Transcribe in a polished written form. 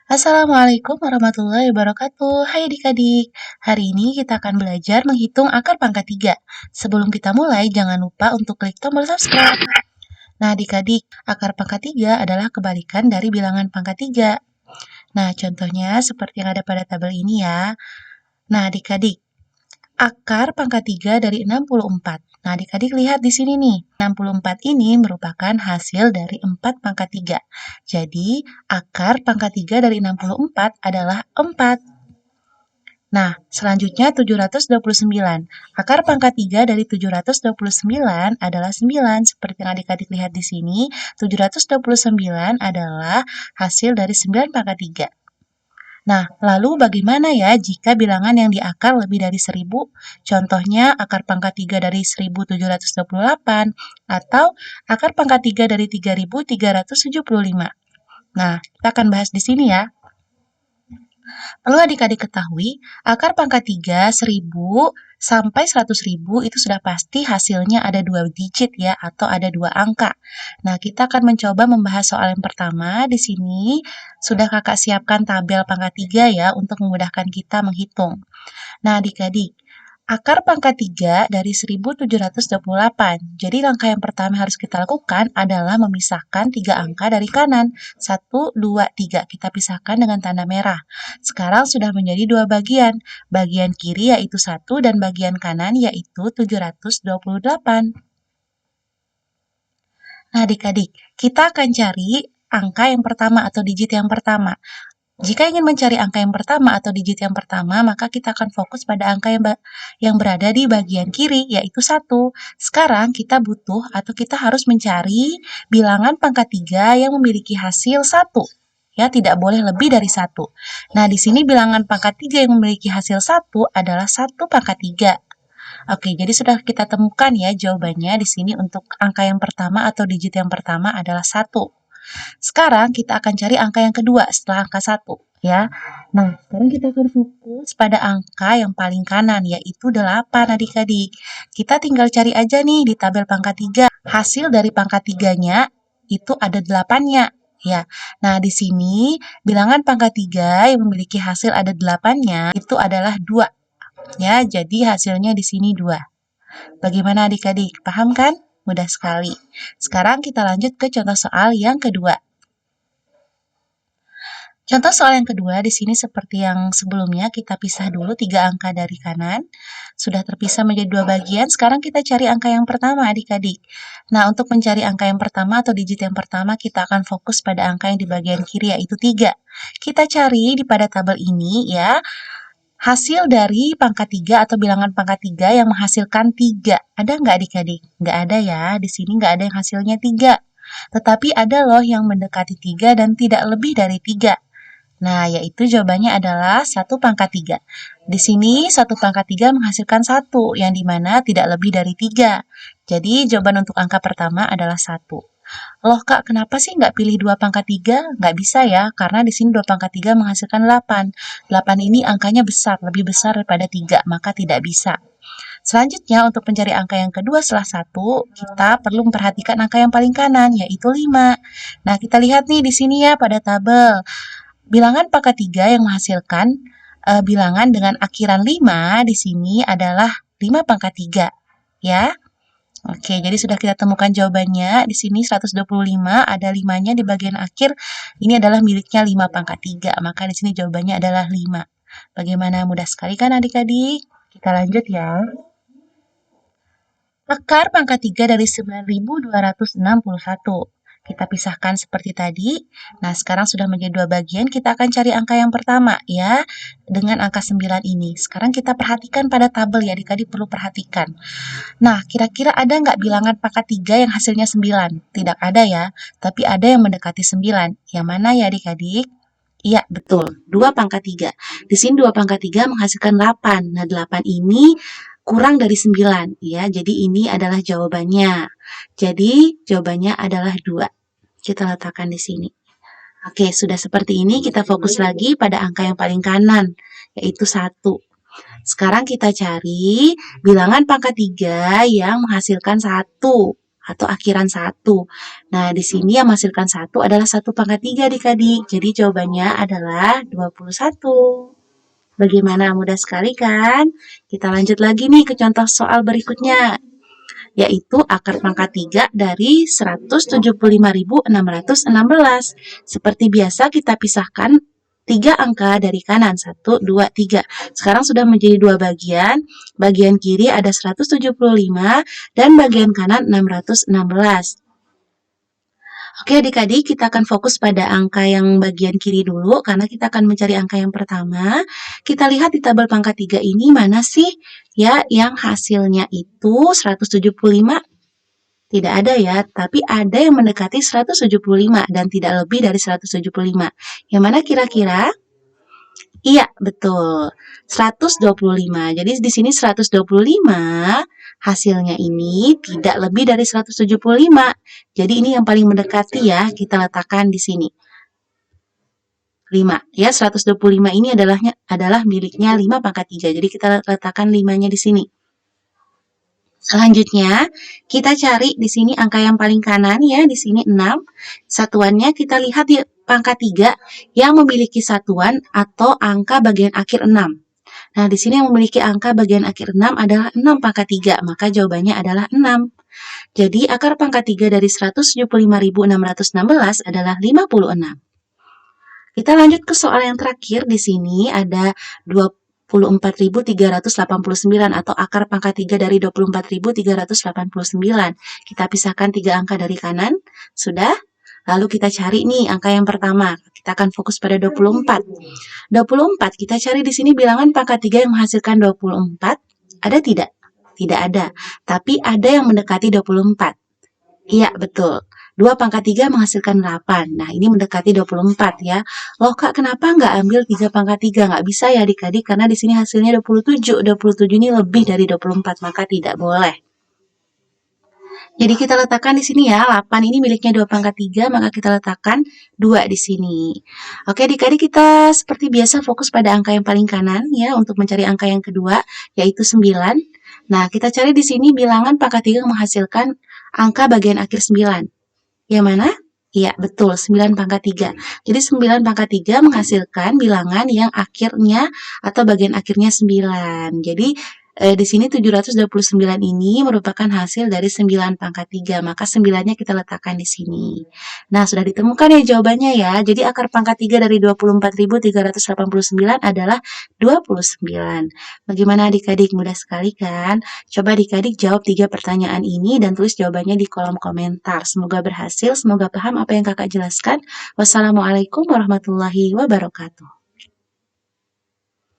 Assalamualaikum warahmatullahi wabarakatuh. Hai adik-adik, hari ini kita akan belajar menghitung akar pangkat 3. Sebelum kita mulai, jangan lupa untuk klik tombol subscribe. Nah adik-adik, akar pangkat 3 adalah kebalikan dari bilangan pangkat 3. Nah contohnya seperti yang ada pada tabel ini ya. Nah adik-adik, akar pangkat 3 dari 64. Nah, adik-adik lihat di sini nih. 64 ini merupakan hasil dari 4 pangkat 3. Jadi, akar pangkat 3 dari 64 adalah 4. Nah, selanjutnya 729. Akar pangkat 3 dari 729 adalah 9. Seperti yang adik-adik lihat di sini, 729 adalah hasil dari 9 pangkat 3. Nah, lalu bagaimana ya jika bilangan yang diakar lebih dari 1000? Contohnya akar pangkat 3 dari 1728 atau akar pangkat 3 dari 3375. Nah, kita akan bahas di sini ya. Perlu adik-adik ketahui, akar pangkat 3, 1000 sampai 100.000 itu sudah pasti hasilnya ada 2 digit ya, atau ada 2 angka. Nah, kita akan mencoba membahas soal yang pertama. Di sini sudah kakak siapkan tabel pangkat 3 ya, untuk memudahkan kita menghitung. Nah, adik-adik, akar pangkat 3 dari 1728. Jadi langkah yang pertama yang harus kita lakukan adalah memisahkan 3 angka dari kanan. 1, 2, 3. Kita pisahkan dengan tanda merah. Sekarang sudah menjadi 2 bagian. Bagian kiri yaitu 1 dan bagian kanan yaitu 728. Nah adik-adik, kita akan cari angka yang pertama atau digit yang pertama. Jika ingin mencari angka yang pertama atau digit yang pertama, maka kita akan fokus pada angka yang berada di bagian kiri, yaitu 1. Sekarang kita butuh atau kita harus mencari bilangan pangkat 3 yang memiliki hasil 1. Ya, tidak boleh lebih dari 1. Nah, di sini bilangan pangkat 3 yang memiliki hasil 1 adalah 1 pangkat 3. Oke, jadi sudah kita temukan ya jawabannya di sini untuk angka yang pertama atau digit yang pertama adalah 1. Sekarang kita akan cari angka yang kedua setelah angka 1 ya. Nah, sekarang kita akan fokus pada angka yang paling kanan yaitu 8 adik-adik. Kita tinggal cari aja nih di tabel pangkat 3. Hasil dari pangkat 3-nya itu ada 8-nya ya. Nah, di sini bilangan pangkat 3 yang memiliki hasil ada 8-nya itu adalah 2 ya. Jadi hasilnya di sini 2. Bagaimana adik-adik? Paham kan? Mudah sekali. Sekarang kita lanjut ke contoh soal yang kedua. Contoh soal yang kedua di sini seperti yang sebelumnya, kita pisah dulu 3 angka dari kanan. Sudah terpisah menjadi 2 bagian, sekarang kita cari angka yang pertama adik-adik. Nah, untuk mencari angka yang pertama atau digit yang pertama, kita akan fokus pada angka yang di bagian kiri yaitu 3. Kita cari pada tabel ini ya, hasil dari pangkat 3 atau bilangan pangkat 3 yang menghasilkan 3. Ada nggak adik-adik? Nggak ada ya, di sini nggak ada yang hasilnya 3. Tetapi ada loh yang mendekati 3 dan tidak lebih dari 3. Nah, yaitu jawabannya adalah 1 pangkat 3. Di sini 1 pangkat 3 menghasilkan 1, yang dimana tidak lebih dari 3. Jadi jawaban untuk angka pertama adalah 1. Loh Kak, kenapa sih nggak pilih 2 pangkat 3? Nggak bisa ya, karena di sini 2 pangkat 3 menghasilkan 8. 8 ini angkanya besar, lebih besar daripada 3, maka tidak bisa. Selanjutnya, untuk mencari angka yang kedua setelah 1, kita perlu memperhatikan angka yang paling kanan, yaitu 5. Nah, kita lihat nih di sini ya pada tabel. Bilangan pangkat 3 yang menghasilkan bilangan dengan akhiran 5 di sini adalah 5 pangkat 3. Ya. Oke, jadi sudah kita temukan jawabannya. Di sini 125 ada 5-nya di bagian akhir. Ini adalah miliknya 5 pangkat 3. Maka di sini jawabannya adalah 5. Bagaimana? Mudah sekali kan adik-adik? Kita lanjut ya. Akar pangkat 3 dari 9261. Kita pisahkan seperti tadi. Nah, sekarang sudah menjadi 2 bagian. Kita akan cari angka yang pertama ya, dengan angka 9 ini. Sekarang kita perhatikan pada tabel ya, adik-adik perlu perhatikan. Nah, kira-kira ada nggak bilangan pangkat 3 yang hasilnya 9? Tidak ada ya, tapi ada yang mendekati 9. Yang mana ya adik-adik? Iya, betul. 2 pangkat 3. Di sini 2 pangkat 3 menghasilkan 8. Nah, 8 ini kurang dari 9. Ya, jadi ini adalah jawabannya. Jadi, jawabannya adalah 2. Kita letakkan di sini. Oke, sudah seperti ini, kita fokus lagi pada angka yang paling kanan, yaitu 1. Sekarang kita cari bilangan pangkat 3 yang menghasilkan 1. atau akhiran 1. Nah, di sini yang menghasilkan 1 adalah 1 pangkat 3 adik-adik. Jadi jawabannya adalah 21. Bagaimana? Mudah sekali kan? Kita lanjut lagi nih ke contoh soal berikutnya, yaitu akar pangkat 3 dari 175.616. Seperti biasa kita pisahkan 3 angka dari kanan, 1, 2, 3. Sekarang sudah menjadi 2 bagian. Bagian kiri ada 175 dan bagian kanan 616. Oke adik-adik, kita akan fokus pada angka yang bagian kiri dulu, karena kita akan mencari angka yang pertama. Kita lihat di tabel pangkat 3 ini mana sih ya yang hasilnya itu 175? Tidak ada ya, tapi ada yang mendekati 175 dan tidak lebih dari 175. Yang mana kira-kira? Iya, betul. 125. Jadi di sini 125 hasilnya ini tidak lebih dari 175. Jadi ini yang paling mendekati ya, kita letakkan di sini. 5. Ya, 125 ini adalah miliknya 5 pangkat 3. Jadi kita letakkan 5-nya di sini. Selanjutnya, kita cari di sini angka yang paling kanan ya, di sini 6. Satuannya kita lihat di pangkat 3 yang memiliki satuan atau angka bagian akhir 6. Nah, di sini yang memiliki angka bagian akhir 6 adalah 6 pangkat 3, maka jawabannya adalah 6. Jadi, akar pangkat 3 dari 175.616 adalah 56. Kita lanjut ke soal yang terakhir. Di sini ada 24.389 atau akar pangkat 3 dari 24.389. Kita pisahkan 3 angka dari kanan. Sudah? Lalu kita cari nih angka yang pertama. Kita akan fokus pada 24. 24 kita cari di sini bilangan pangkat 3 yang menghasilkan 24. Ada tidak? Tidak ada. Tapi ada yang mendekati 24. Iya, betul. 2 pangkat 3 menghasilkan 8. Nah, ini mendekati 24 ya. Loh Kak, kenapa nggak ambil 3 pangkat 3? Nggak bisa ya adik-adik, karena di sini hasilnya 27. 27 ini lebih dari 24, maka tidak boleh. Jadi kita letakkan di sini ya, 8 ini miliknya 2 pangkat 3, maka kita letakkan 2 di sini. Oke adik-adik, kita seperti biasa fokus pada angka yang paling kanan ya, untuk mencari angka yang kedua, yaitu 9. Nah, kita cari di sini bilangan pangkat 3 yang menghasilkan angka bagian akhir 9. Yang mana? Iya, betul, 9 pangkat 3. Jadi 9 pangkat 3 menghasilkan bilangan yang akhirnya atau bagian akhirnya 9. Jadi di sini 729 ini merupakan hasil dari 9 pangkat 3, maka 9-nya kita letakkan di sini. Nah, sudah ditemukan ya jawabannya ya. Jadi akar pangkat 3 dari 24.389 adalah 29. Bagaimana adik-adik? Mudah sekali kan? Coba adik-adik jawab 3 pertanyaan ini dan tulis jawabannya di kolom komentar. Semoga berhasil, semoga paham apa yang kakak jelaskan. Wassalamualaikum warahmatullahi wabarakatuh.